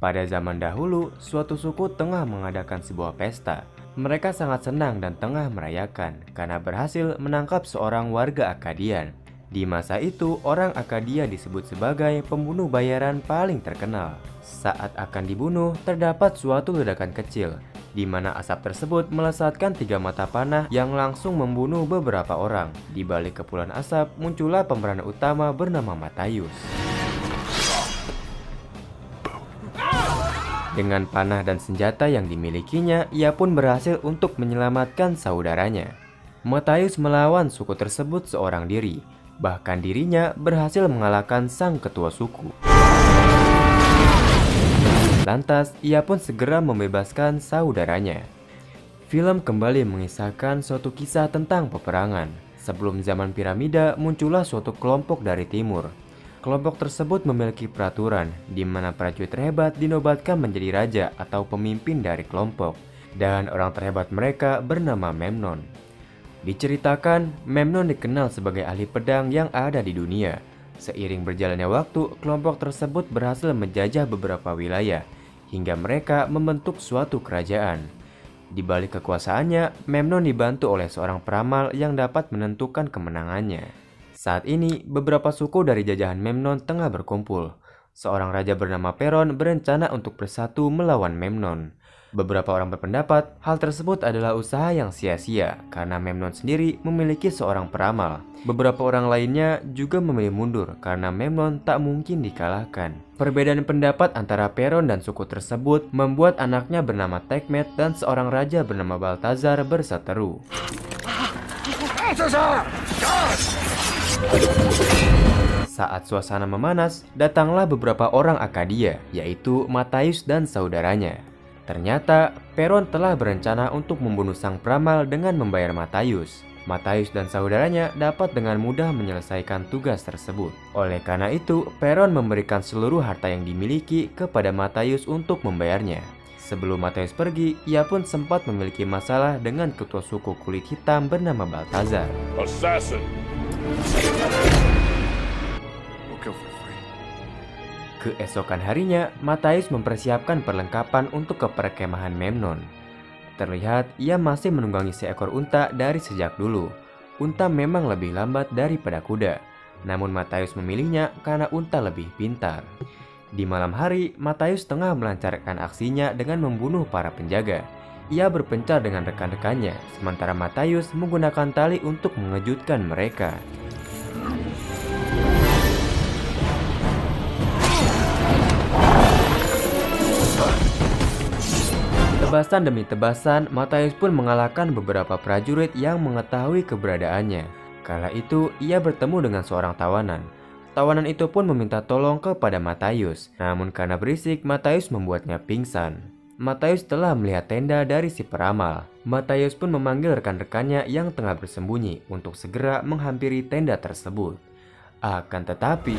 Pada zaman dahulu, suatu suku tengah mengadakan sebuah pesta. Mereka sangat senang dan tengah merayakan karena berhasil menangkap seorang warga Akkadian. Di masa itu, orang Akkadia disebut sebagai pembunuh bayaran paling terkenal. Saat akan dibunuh, terdapat suatu ledakan kecil, di mana asap tersebut melesatkan 3 mata panah yang langsung membunuh beberapa orang. Di balik kepulan asap, muncullah pemeran utama bernama Matthaius. Dengan panah dan senjata yang dimilikinya, ia pun berhasil untuk menyelamatkan saudaranya. Matthaius melawan suku tersebut seorang diri, bahkan dirinya berhasil mengalahkan sang ketua suku. Lantas, ia pun segera membebaskan saudaranya. Film kembali mengisahkan suatu kisah tentang peperangan. Sebelum zaman piramida, muncullah suatu kelompok dari timur. Kelompok tersebut memiliki peraturan di mana prajurit terhebat dinobatkan menjadi raja atau pemimpin dari kelompok, dan orang terhebat mereka bernama Memnon. Diceritakan, Memnon dikenal sebagai ahli pedang yang ada di dunia. Seiring berjalannya waktu, kelompok tersebut berhasil menjajah beberapa wilayah, hingga mereka membentuk suatu kerajaan. Di balik kekuasaannya, Memnon dibantu oleh seorang peramal yang dapat menentukan kemenangannya. Saat ini, beberapa suku dari jajahan Memnon tengah berkumpul. Seorang raja bernama Peron berencana untuk bersatu melawan Memnon. Beberapa orang berpendapat hal tersebut adalah usaha yang sia-sia karena Memnon sendiri memiliki seorang peramal. Beberapa orang lainnya juga memilih mundur karena Memnon tak mungkin dikalahkan. Perbedaan pendapat antara Peron dan suku tersebut membuat anaknya bernama Sekhmet dan seorang raja bernama Balthazar berseteru. Saat suasana memanas, datanglah beberapa orang Akkadia, yaitu Matthaius dan saudaranya. Ternyata, Peron telah berencana untuk membunuh sang peramal dengan membayar Matthaius. Matthaius dan saudaranya dapat dengan mudah menyelesaikan tugas tersebut. Oleh karena itu, Peron memberikan seluruh harta yang dimiliki kepada Matthaius untuk membayarnya. Sebelum Matthaius pergi, ia pun sempat memiliki masalah dengan ketua suku kulit hitam bernama Balthazar. Assassin. Keesokan harinya, Matthaius mempersiapkan perlengkapan untuk ke perkemahan Memnon. Terlihat ia masih menunggangi seekor unta dari sejak dulu. Unta memang lebih lambat daripada kuda, namun Matthaius memilihnya karena unta lebih pintar. Di malam hari, Matthaius tengah melancarkan aksinya dengan membunuh para penjaga. Ia berpencar dengan rekan-rekannya, sementara Matthaius menggunakan tali untuk mengejutkan mereka. Tebasan demi tebasan, Matthaius pun mengalahkan beberapa prajurit yang mengetahui keberadaannya. Kala itu, ia bertemu dengan seorang tawanan. Tawanan itu pun meminta tolong kepada Matthaius, namun karena berisik, Matthaius membuatnya pingsan. Matthaius telah melihat tenda dari si peramal. Matthaius pun memanggil rekan-rekannya yang tengah bersembunyi untuk segera menghampiri tenda tersebut. Akan tetapi,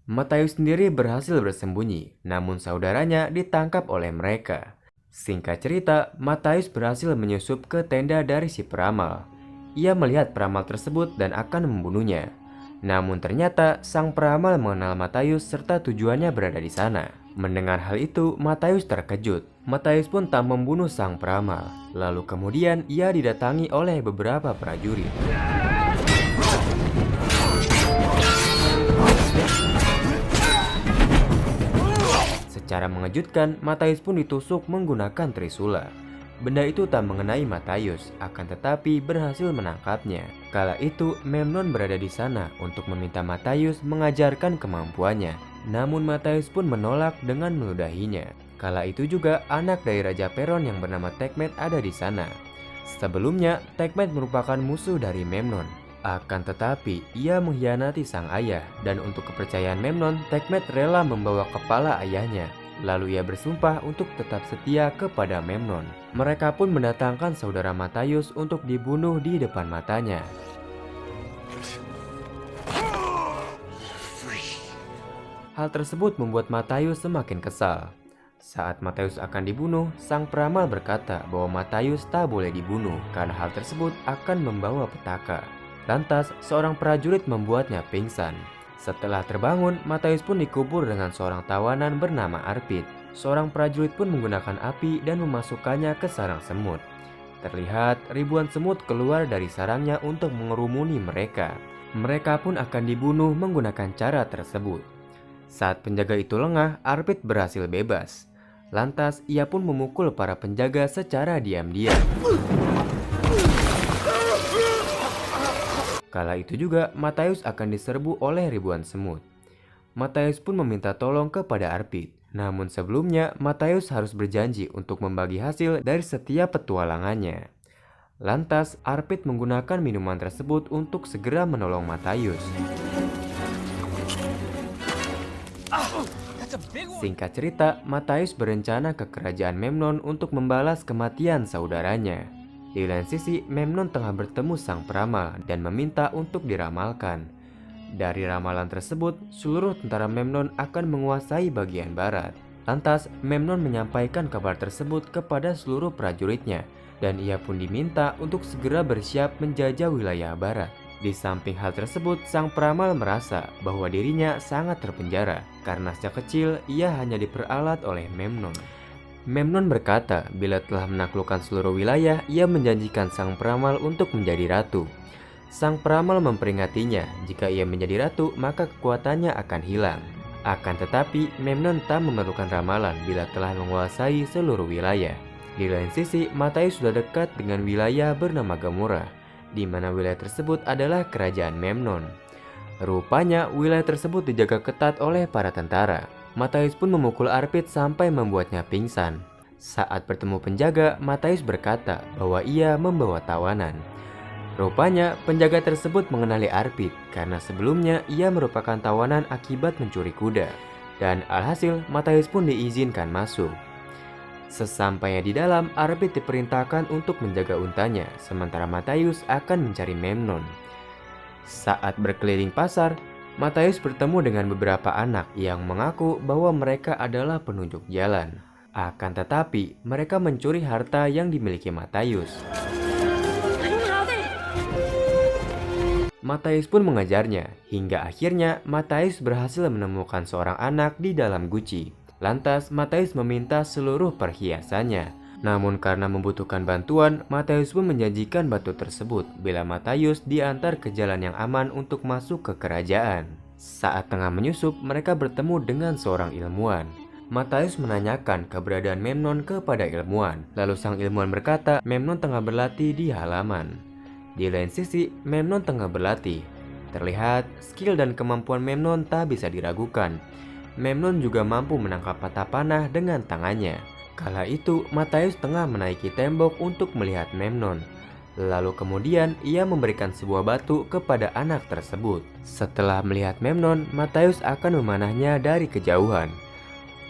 Matthaius sendiri berhasil bersembunyi, namun saudaranya ditangkap oleh mereka. Singkat cerita, Matthaius berhasil menyusup ke tenda dari si peramal. Ia melihat peramal tersebut dan akan membunuhnya. Namun ternyata sang peramal mengenal Matthaius serta tujuannya berada di sana. Mendengar hal itu, Matthaius terkejut. Matthaius pun tak membunuh sang peramal. Lalu kemudian ia didatangi oleh beberapa prajurit. Secara mengejutkan, Matthaius pun ditusuk menggunakan trisula. Benda itu tak mengenai Matthaius, akan tetapi berhasil menangkapnya. Kala itu, Memnon berada di sana untuk meminta Matthaius mengajarkan kemampuannya. Namun Matthaius pun menolak dengan meludahinya. Kala itu juga anak dari Raja Peron yang bernama Sekhmet ada di sana. Sebelumnya, Sekhmet merupakan musuh dari Memnon. Akan tetapi, ia mengkhianati sang ayah, dan untuk kepercayaan Memnon, Sekhmet rela membawa kepala ayahnya. Lalu ia bersumpah untuk tetap setia kepada Memnon. Mereka pun mendatangkan saudara Matthaius untuk dibunuh di depan matanya. Hal tersebut membuat Matthaius semakin kesal. Saat Matthaius akan dibunuh, sang peramal berkata bahwa Matthaius tak boleh dibunuh karena hal tersebut akan membawa petaka. Lantas, seorang prajurit membuatnya pingsan. Setelah terbangun, Matius pun dikubur dengan seorang tawanan bernama Arpit. Seorang prajurit pun menggunakan api dan memasukkannya ke sarang semut. Terlihat ribuan semut keluar dari sarangnya untuk mengerumuni mereka. Mereka pun akan dibunuh menggunakan cara tersebut. Saat penjaga itu lengah, Arpit berhasil bebas. Lantas ia pun memukul para penjaga secara diam-diam. Kala itu juga Matius akan diserbu oleh ribuan semut. Matius pun meminta tolong kepada Arpit. Namun sebelumnya Matius harus berjanji untuk membagi hasil dari setiap petualangannya. Lantas Arpit menggunakan minuman tersebut untuk segera menolong Matius. Singkat cerita, Matius berencana ke kerajaan Memnon untuk membalas kematian saudaranya. Di lain sisi, Memnon tengah bertemu sang peramal dan meminta untuk diramalkan. Dari ramalan tersebut, seluruh tentara Memnon akan menguasai bagian barat. Lantas, Memnon menyampaikan kabar tersebut kepada seluruh prajuritnya, dan ia pun diminta untuk segera bersiap menjajah wilayah barat. Di samping hal tersebut, sang peramal merasa bahwa dirinya sangat terpenjara, karena sejak kecil ia hanya diperalat oleh Memnon. Memnon berkata bila telah menaklukkan seluruh wilayah, ia menjanjikan sang peramal untuk menjadi ratu. Sang peramal memperingatnya, jika ia menjadi ratu maka kekuatannya akan hilang. Akan tetapi, Memnon tak memerlukan ramalan bila telah menguasai seluruh wilayah. Di lain sisi, Matius sudah dekat dengan wilayah bernama Gamora, di mana wilayah tersebut adalah kerajaan Memnon. Rupanya, wilayah tersebut dijaga ketat oleh para tentara. Matius pun memukul Arpit sampai membuatnya pingsan. Saat bertemu penjaga, Matius berkata bahwa ia membawa tawanan. Rupanya, penjaga tersebut mengenali Arpit karena sebelumnya ia merupakan tawanan akibat mencuri kuda. Dan alhasil, Matius pun diizinkan masuk. Sesampainya di dalam, Arpit diperintahkan untuk menjaga untanya, sementara Matius akan mencari Memnon. Saat berkeliling pasar, Matius bertemu dengan beberapa anak yang mengaku bahwa mereka adalah penunjuk jalan. Akan tetapi, mereka mencuri harta yang dimiliki Matius. Matius pun mengajarnya, hingga akhirnya Matius berhasil menemukan seorang anak di dalam guci. Lantas Matius meminta seluruh perhiasannya. Namun karena membutuhkan bantuan, Matius pun menjanjikan batu tersebut bila Matius diantar ke jalan yang aman untuk masuk ke kerajaan. Saat tengah menyusup, mereka bertemu dengan seorang ilmuwan. Matius menanyakan keberadaan Memnon kepada ilmuwan. Lalu sang ilmuwan berkata Memnon tengah berlatih di halaman. Di lain sisi, Memnon tengah berlatih. Terlihat skill dan kemampuan Memnon tak bisa diragukan. Memnon juga mampu menangkap mata panah dengan tangannya. Kala itu, Matius tengah menaiki tembok untuk melihat Memnon. Lalu kemudian ia memberikan sebuah batu kepada anak tersebut. Setelah melihat Memnon, Matius akan memanahnya dari kejauhan.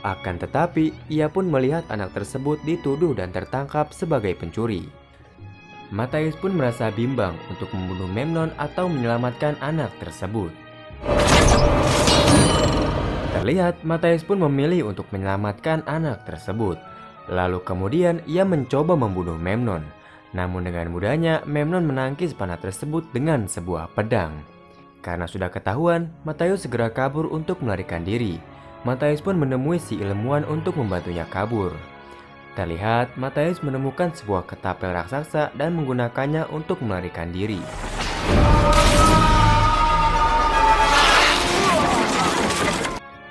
Akan tetapi, ia pun melihat anak tersebut dituduh dan tertangkap sebagai pencuri. Matius pun merasa bimbang untuk membunuh Memnon atau menyelamatkan anak tersebut. Terlihat Matius pun memilih untuk menyelamatkan anak tersebut. Lalu kemudian ia mencoba membunuh Memnon. Namun dengan mudahnya Memnon menangkis panah tersebut dengan sebuah pedang. Karena sudah ketahuan, Matius segera kabur untuk melarikan diri. Matius pun menemui si ilmuwan untuk membantunya kabur. Terlihat Matius menemukan sebuah ketapel raksasa dan menggunakannya untuk melarikan diri.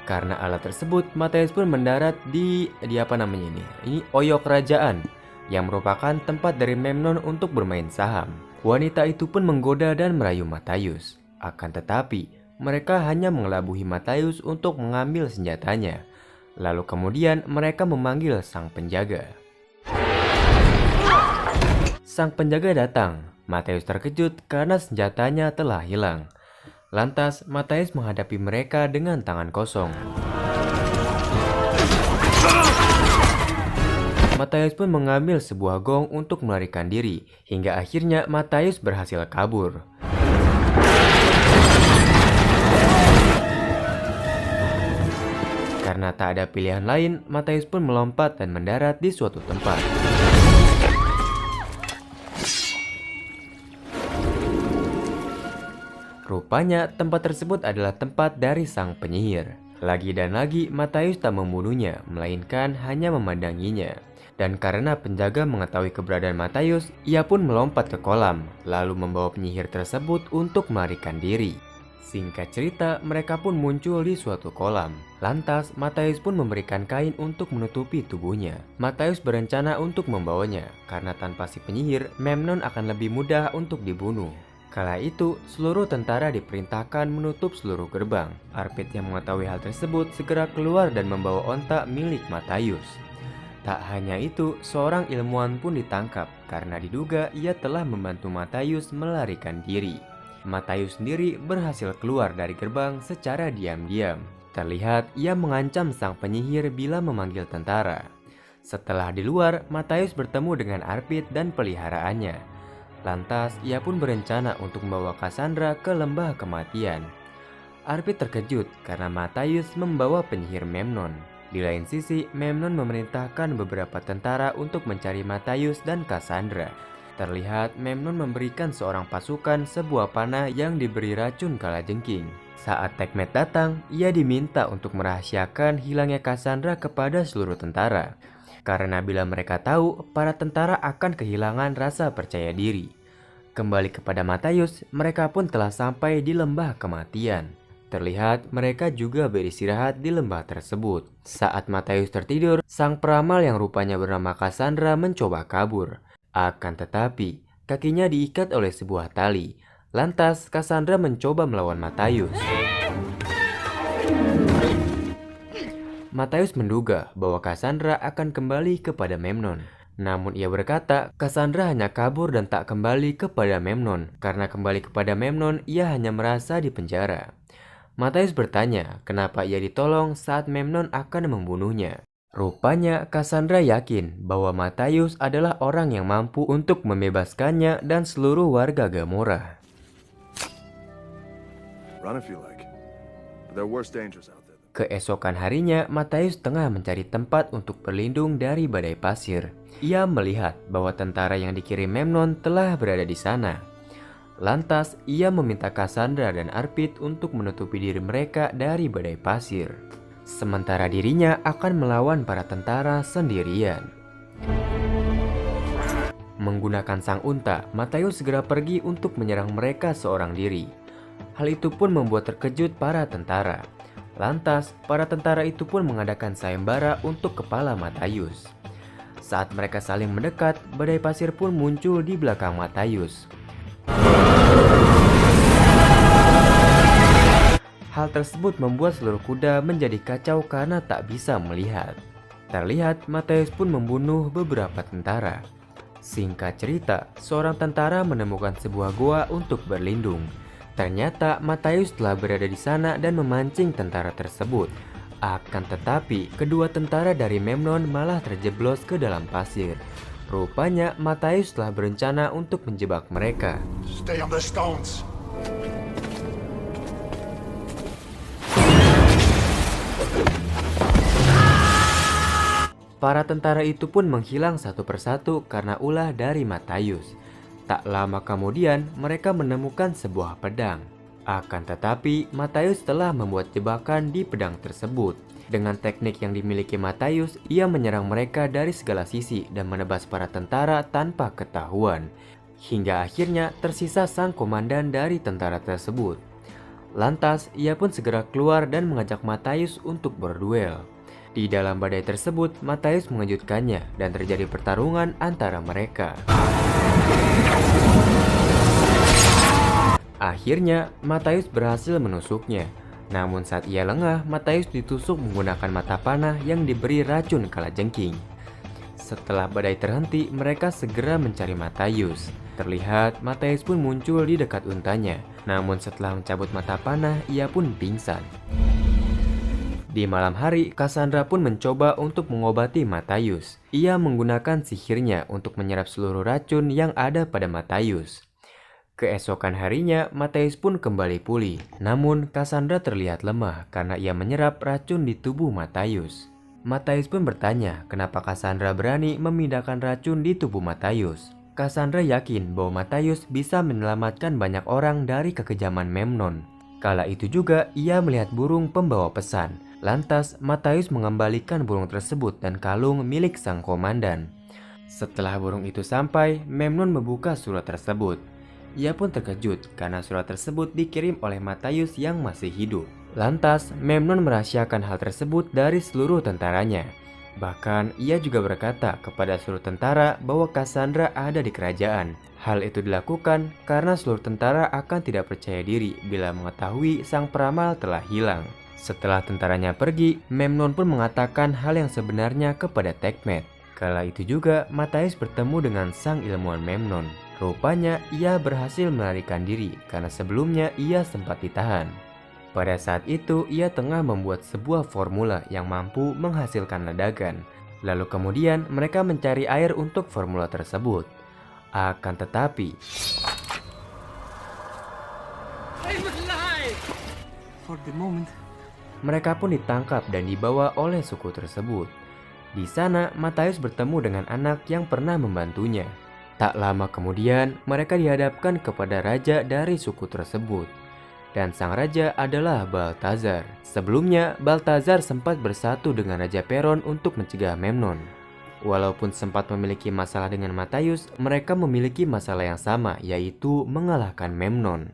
Karena alat tersebut, Matius pun mendarat di Ini Oyok Kerajaan, yang merupakan tempat dari Memnon untuk bermain saham. Wanita itu pun menggoda dan merayu Matius. Akan tetapi, mereka hanya mengelabuhi Matius untuk mengambil senjatanya. Lalu kemudian mereka memanggil sang penjaga. Sang penjaga datang. Matius terkejut karena senjatanya telah hilang. Lantas Matius menghadapi mereka dengan tangan kosong. Matius pun mengambil sebuah gong untuk melarikan diri. Hingga akhirnya Matius berhasil kabur. Karena tak ada pilihan lain, Matius pun melompat dan mendarat di suatu tempat. Rupanya tempat tersebut adalah tempat dari sang penyihir. Lagi dan lagi Matius tak membunuhnya, melainkan hanya memandanginya. Dan karena penjaga mengetahui keberadaan Matius, ia pun melompat ke kolam, lalu membawa penyihir tersebut untuk melarikan diri. Singkat cerita, mereka pun muncul di suatu kolam. Lantas, Matius pun memberikan kain untuk menutupi tubuhnya. Matius berencana untuk membawanya, karena tanpa si penyihir, Memnon akan lebih mudah untuk dibunuh. Kala itu, seluruh tentara diperintahkan menutup seluruh gerbang. Arpit yang mengetahui hal tersebut segera keluar dan membawa onta milik Matius. Tak hanya itu, seorang ilmuwan pun ditangkap karena diduga ia telah membantu Matius melarikan diri. Matius sendiri berhasil keluar dari gerbang secara diam-diam. Terlihat ia mengancam sang penyihir bila memanggil tentara. Setelah di luar, Matius bertemu dengan Arpit dan peliharaannya. Lantas, ia pun berencana untuk membawa Cassandra ke lembah kematian. Arpit terkejut karena Matius membawa penyihir Memnon. Di lain sisi, Memnon memerintahkan beberapa tentara untuk mencari Matius dan Cassandra. Terlihat Memnon memberikan seorang pasukan sebuah panah yang diberi racun kalajengking. Saat Sekhmet datang, ia diminta untuk merahasiakan hilangnya Cassandra kepada seluruh tentara. Karena bila mereka tahu, para tentara akan kehilangan rasa percaya diri. Kembali kepada Matius, mereka pun telah sampai di lembah kematian. Terlihat mereka juga beristirahat di lembah tersebut. Saat Matius tertidur, sang peramal yang rupanya bernama Cassandra mencoba kabur. Akan tetapi, kakinya diikat oleh sebuah tali. Lantas, Cassandra mencoba melawan Matius. Matius menduga bahwa Cassandra akan kembali kepada Memnon. Namun ia berkata, Cassandra hanya kabur dan tak kembali kepada Memnon. Karena kembali kepada Memnon, ia hanya merasa dipenjara. Matius bertanya kenapa ia ditolong saat Memnon akan membunuhnya. Rupanya Cassandra yakin bahwa Matius adalah orang yang mampu untuk membebaskannya dan seluruh warga Gamora. Keesokan harinya, Matius tengah mencari tempat untuk berlindung dari badai pasir. Ia melihat bahwa tentara yang dikirim Memnon telah berada di sana. Lantas, ia meminta Cassandra dan Arpit untuk menutupi diri mereka dari badai pasir. Sementara dirinya akan melawan para tentara sendirian. Menggunakan sang unta, Matius segera pergi untuk menyerang mereka seorang diri. Hal itu pun membuat terkejut para tentara. Lantas, para tentara itu pun mengadakan sayembara untuk kepala Matius. Saat mereka saling mendekat, badai pasir pun muncul di belakang Matius. Hal tersebut membuat seluruh kuda menjadi kacau karena tak bisa melihat. Terlihat Matius pun membunuh beberapa tentara. Singkat cerita, seorang tentara menemukan sebuah goa untuk berlindung. Ternyata Matius telah berada di sana dan memancing tentara tersebut. Akan tetapi, kedua tentara dari Memnon malah terjeblos ke dalam pasir. Rupanya Matius telah berencana untuk menjebak mereka. Stay on the stones. Para tentara itu pun menghilang satu persatu karena ulah dari Matius. Tak lama kemudian, mereka menemukan sebuah pedang. Akan tetapi, Matius telah membuat jebakan di pedang tersebut. Dengan teknik yang dimiliki Matius, ia menyerang mereka dari segala sisi dan menebas para tentara tanpa ketahuan. Hingga akhirnya tersisa sang komandan dari tentara tersebut. Lantas, ia pun segera keluar dan mengajak Matius untuk berduel. Di dalam badai tersebut, Matius mengejutkannya dan terjadi pertarungan antara mereka. Akhirnya, Matius berhasil menusuknya. Namun saat ia lengah, Matius ditusuk menggunakan mata panah yang diberi racun kalajengking. Setelah badai terhenti, mereka segera mencari Matius. Terlihat, Matius pun muncul di dekat untanya. Namun setelah mencabut mata panah, ia pun pingsan. Di malam hari, Cassandra pun mencoba untuk mengobati Matius. Ia menggunakan sihirnya untuk menyerap seluruh racun yang ada pada Matius. Keesokan harinya, Matius pun kembali pulih. Namun, Cassandra terlihat lemah karena ia menyerap racun di tubuh Matius. Matius pun bertanya kenapa Cassandra berani memindahkan racun di tubuh Matius. Cassandra yakin bahwa Matthaius bisa menyelamatkan banyak orang dari kekejaman Memnon. Kala itu juga ia melihat burung pembawa pesan. Lantas Matthaius mengembalikan burung tersebut dan kalung milik sang komandan. Setelah burung itu sampai, Memnon membuka surat tersebut. Ia pun terkejut karena surat tersebut dikirim oleh Matthaius yang masih hidup. Lantas Memnon merahasiakan hal tersebut dari seluruh tentaranya. Bahkan ia juga berkata kepada seluruh tentara bahwa Cassandra ada di kerajaan. Hal itu dilakukan karena seluruh tentara akan tidak percaya diri bila mengetahui sang peramal telah hilang. Setelah tentaranya pergi, Memnon pun mengatakan hal yang sebenarnya kepada Sekhmet. Kala itu juga Matthaius bertemu dengan sang ilmuwan Memnon. Rupanya ia berhasil melarikan diri karena sebelumnya ia sempat ditahan. Pada saat itu ia tengah membuat sebuah formula yang mampu menghasilkan ledakan. Lalu kemudian mereka mencari air untuk formula tersebut. Akan tetapi mereka pun ditangkap dan dibawa oleh suku tersebut. Di sana Matthaius bertemu dengan anak yang pernah membantunya. Tak lama kemudian mereka dihadapkan kepada raja dari suku tersebut. Dan sang raja adalah Balthazar. Sebelumnya, Balthazar sempat bersatu dengan Raja Peron untuk mencegah Memnon. Walaupun sempat memiliki masalah dengan Matthaius, mereka memiliki masalah yang sama, yaitu mengalahkan Memnon.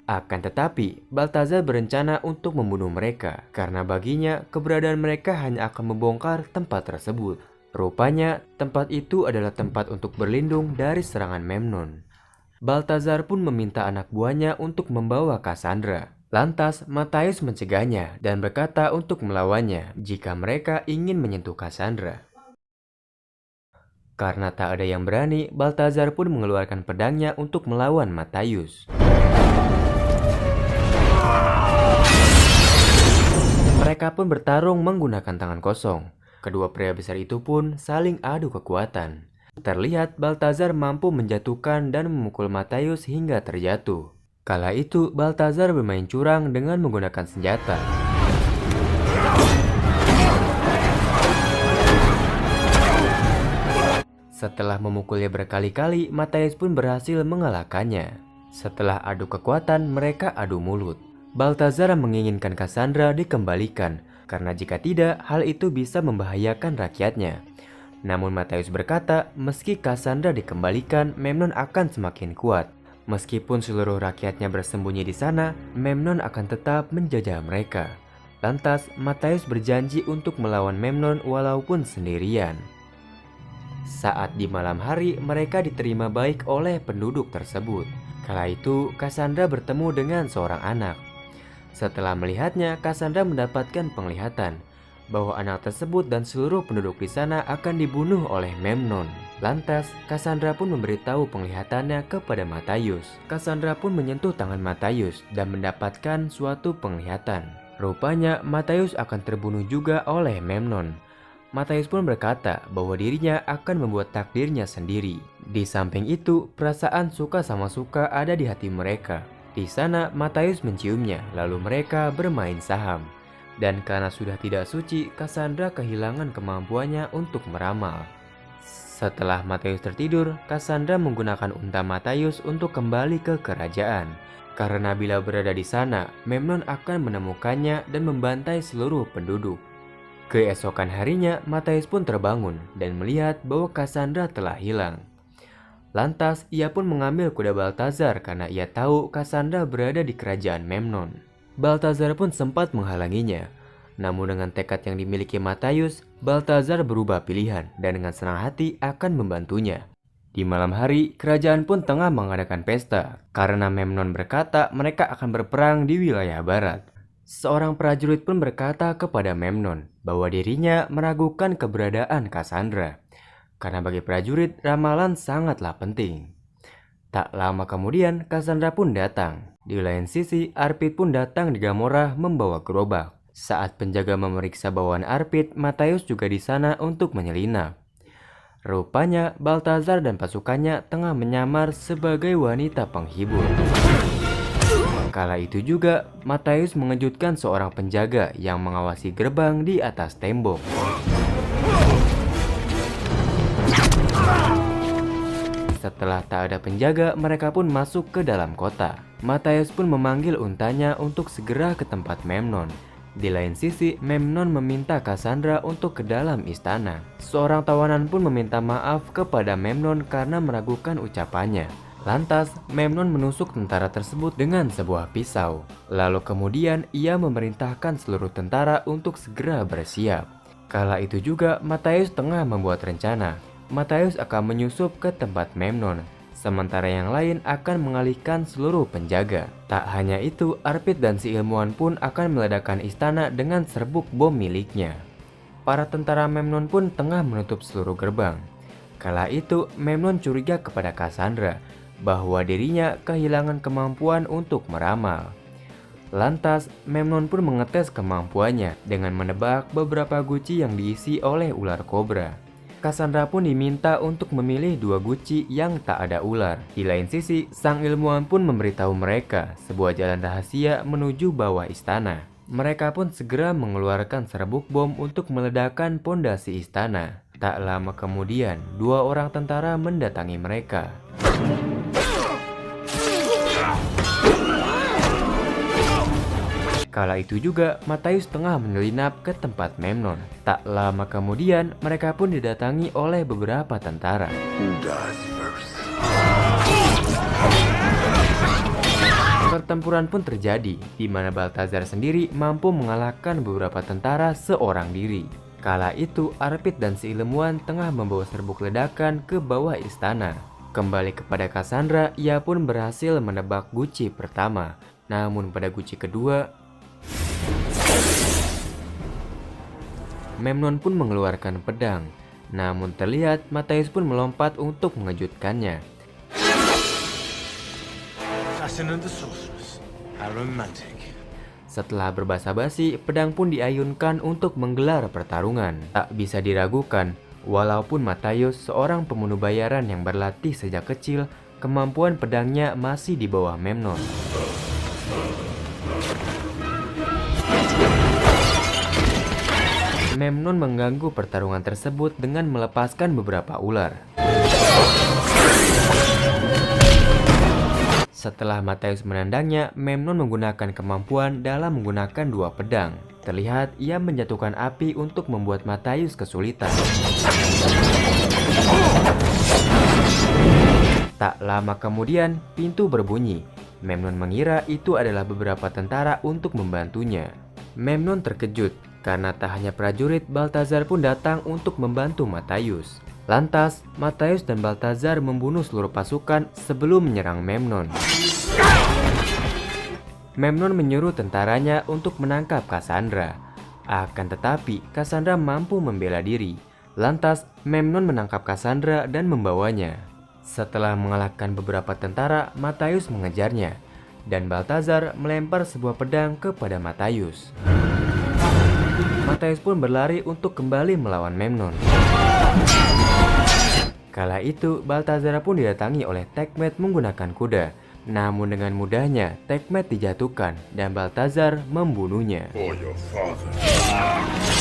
Akan tetapi, Balthazar berencana untuk membunuh mereka, karena baginya keberadaan mereka hanya akan membongkar tempat tersebut. Rupanya, tempat itu adalah tempat untuk berlindung dari serangan Memnon. Balthazar pun meminta anak buahnya untuk membawa Cassandra. Lantas Matthaius mencegahnya dan berkata untuk melawannya jika mereka ingin menyentuh Cassandra. Karena tak ada yang berani, Balthazar pun mengeluarkan pedangnya untuk melawan Matthaius. Mereka pun bertarung menggunakan tangan kosong. Kedua pria besar itu pun saling adu kekuatan. Terlihat Balthazar mampu menjatuhkan dan memukul Matthaius hingga terjatuh. Kala itu Balthazar bermain curang dengan menggunakan senjata. Setelah memukulnya berkali-kali, Matthaius pun berhasil mengalahkannya. Setelah adu kekuatan, mereka adu mulut. Balthazar menginginkan Cassandra dikembalikan, karena jika tidak, hal itu bisa membahayakan rakyatnya. Namun Matthaius berkata, meski Cassandra dikembalikan, Memnon akan semakin kuat. Meskipun seluruh rakyatnya bersembunyi di sana, Memnon akan tetap menjajah mereka. Lantas, Matthaius berjanji untuk melawan Memnon walaupun sendirian. Saat di malam hari, mereka diterima baik oleh penduduk tersebut. Kala itu, Cassandra bertemu dengan seorang anak. Setelah melihatnya, Cassandra mendapatkan penglihatan bahwa anak tersebut dan seluruh penduduk di sana akan dibunuh oleh Memnon. Lantas, Cassandra pun memberitahu penglihatannya kepada Matthaius. Cassandra pun menyentuh tangan Matthaius dan mendapatkan suatu penglihatan. Rupanya, Matthaius akan terbunuh juga oleh Memnon. Matthaius pun berkata bahwa dirinya akan membuat takdirnya sendiri. Di samping itu, perasaan suka sama suka ada di hati mereka. Di sana, Matthaius menciumnya, lalu mereka bermain saham. Dan karena sudah tidak suci, Cassandra kehilangan kemampuannya untuk meramal. Setelah Matthaius tertidur, Cassandra menggunakan unta Matthaius untuk kembali ke kerajaan. Karena bila berada di sana, Memnon akan menemukannya dan membantai seluruh penduduk. Keesokan harinya, Matthaius pun terbangun dan melihat bahwa Cassandra telah hilang. Lantas, ia pun mengambil kuda Balthazar karena ia tahu Cassandra berada di kerajaan Memnon. Balthazar pun sempat menghalanginya. Namun dengan tekad yang dimiliki Matthaius, Balthazar berubah pilihan dan dengan senang hati akan membantunya. Di malam hari, kerajaan pun tengah mengadakan pesta karena Memnon berkata mereka akan berperang di wilayah barat. Seorang prajurit pun berkata kepada Memnon bahwa dirinya meragukan keberadaan Cassandra. Karena bagi prajurit, ramalan sangatlah penting. Tak lama kemudian, Cassandra pun datang. Di lain sisi, Arpit pun datang di Gamorra membawa gerobak. Saat penjaga memeriksa bawaan Arpit, Matthaius juga di sana untuk menyelinap. Rupanya, Balthazar dan pasukannya tengah menyamar sebagai wanita penghibur. Kala itu juga, Matthaius mengejutkan seorang penjaga yang mengawasi gerbang di atas tembok. Setelah tak ada penjaga, mereka pun masuk ke dalam kota. Matthaius pun memanggil untanya untuk segera ke tempat Memnon. Di lain sisi, Memnon meminta Cassandra untuk ke dalam istana. Seorang tawanan pun meminta maaf kepada Memnon karena meragukan ucapannya. Lantas, Memnon menusuk tentara tersebut dengan sebuah pisau. Lalu kemudian ia memerintahkan seluruh tentara untuk segera bersiap. Kala itu juga, Matthaius tengah membuat rencana. Matthaius akan menyusup ke tempat Memnon, sementara yang lain akan mengalihkan seluruh penjaga. Tak hanya itu, Arpit dan si ilmuwan pun akan meledakkan istana dengan serbuk bom miliknya. Para tentara Memnon pun tengah menutup seluruh gerbang. Kala itu, Memnon curiga kepada Cassandra bahwa dirinya kehilangan kemampuan untuk meramal. Lantas, Memnon pun mengetes kemampuannya dengan menebak beberapa guci yang diisi oleh ular kobra. Cassandra pun diminta untuk memilih 2 guci yang tak ada ular. Di lain sisi, sang ilmuwan pun memberitahu mereka sebuah jalan rahasia menuju bawah istana. Mereka pun segera mengeluarkan serbuk bom untuk meledakkan pondasi istana. Tak lama kemudian, 2 orang tentara mendatangi mereka. Kala itu juga, Matthaius tengah menyelinap ke tempat Memnon. Tak lama kemudian, mereka pun didatangi oleh beberapa tentara. Pertempuran pun terjadi, di mana Balthazar sendiri mampu mengalahkan beberapa tentara seorang diri. Kala itu, Arpit dan si ilmuwan tengah membawa serbuk ledakan ke bawah istana. Kembali kepada Cassandra, ia pun berhasil menebak guci pertama. Namun pada guci kedua, Memnon pun mengeluarkan pedang. Namun terlihat Matthaius pun melompat untuk mengejutkannya. Setelah berbasa-basi, pedang pun diayunkan untuk menggelar pertarungan. Tak bisa diragukan, walaupun Matthaius seorang pembunuh bayaran yang berlatih sejak kecil, kemampuan pedangnya masih di bawah Memnon. Memnon mengganggu pertarungan tersebut dengan melepaskan beberapa ular. Setelah Matthaius menendangnya, Memnon menggunakan kemampuan dalam menggunakan 2 pedang. Terlihat ia menjatuhkan api untuk membuat Matthaius kesulitan. Tak lama kemudian, pintu berbunyi. Memnon mengira itu adalah beberapa tentara untuk membantunya. Memnon terkejut karena tak hanya prajurit, Balthazar pun datang untuk membantu Matthaius. Lantas, Matthaius dan Balthazar membunuh seluruh pasukan sebelum menyerang Memnon. Memnon menyuruh tentaranya untuk menangkap Cassandra. Akan tetapi, Cassandra mampu membela diri. Lantas, Memnon menangkap Cassandra dan membawanya. Setelah mengalahkan beberapa tentara, Matthaius mengejarnya, dan Balthazar melempar sebuah pedang kepada Matthaius. Matthaius pun berlari untuk kembali melawan Memnon. Kala itu, Balthazar pun didatangi oleh Sekhmet menggunakan kuda. Namun dengan mudahnya, Sekhmet dijatuhkan dan Balthazar membunuhnya.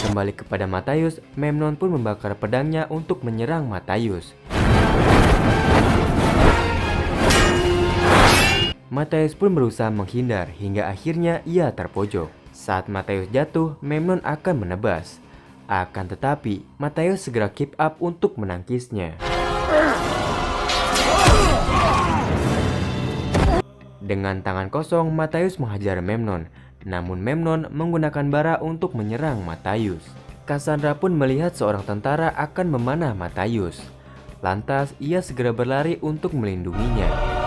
Kembali kepada Matthaius, Memnon pun membakar pedangnya untuk menyerang Matthaius. Matthaius pun berusaha menghindar hingga akhirnya ia terpojok. Saat Matthaius jatuh, Memnon akan menebas. Akan tetapi, Matthaius segera keep up untuk menangkisnya. Dengan tangan kosong, Matthaius menghajar Memnon. Namun Memnon menggunakan bara untuk menyerang Matthaius. Cassandra pun melihat seorang tentara akan memanah Matthaius. Lantas, ia segera berlari untuk melindunginya.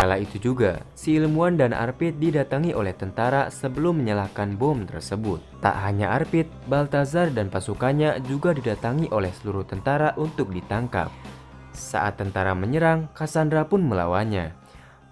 Kala itu juga, si ilmuwan dan Arpit didatangi oleh tentara sebelum menyalakan bom tersebut. Tak hanya Arpit, Balthazar dan pasukannya juga didatangi oleh seluruh tentara untuk ditangkap. Saat tentara menyerang, Cassandra pun melawannya.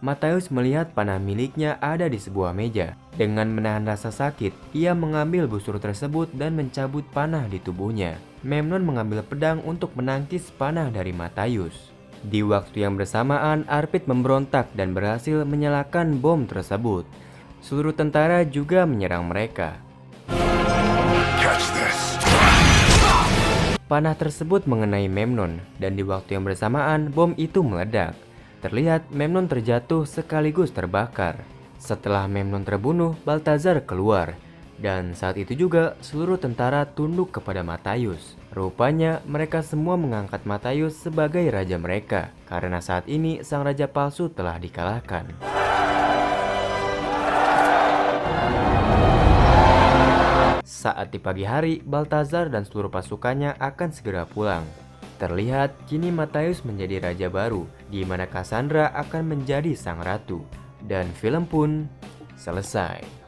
Matthaius melihat panah miliknya ada di sebuah meja. Dengan menahan rasa sakit, ia mengambil busur tersebut dan mencabut panah di tubuhnya. Memnon mengambil pedang untuk menangkis panah dari Matthaius. Di waktu yang bersamaan, Arpit memberontak dan berhasil menyalakan bom tersebut. Seluruh tentara juga menyerang mereka. Panah tersebut mengenai Memnon dan di waktu yang bersamaan bom itu meledak. Terlihat Memnon terjatuh sekaligus terbakar. Setelah Memnon terbunuh, Balthazar keluar. Dan saat itu juga seluruh tentara tunduk kepada Matthaius. Rupanya mereka semua mengangkat Matthaius sebagai raja mereka karena saat ini sang raja palsu telah dikalahkan. Saat di pagi hari, Balthazar dan seluruh pasukannya akan segera pulang. Terlihat kini Matthaius menjadi raja baru, di mana Cassandra akan menjadi sang ratu. Dan film pun selesai.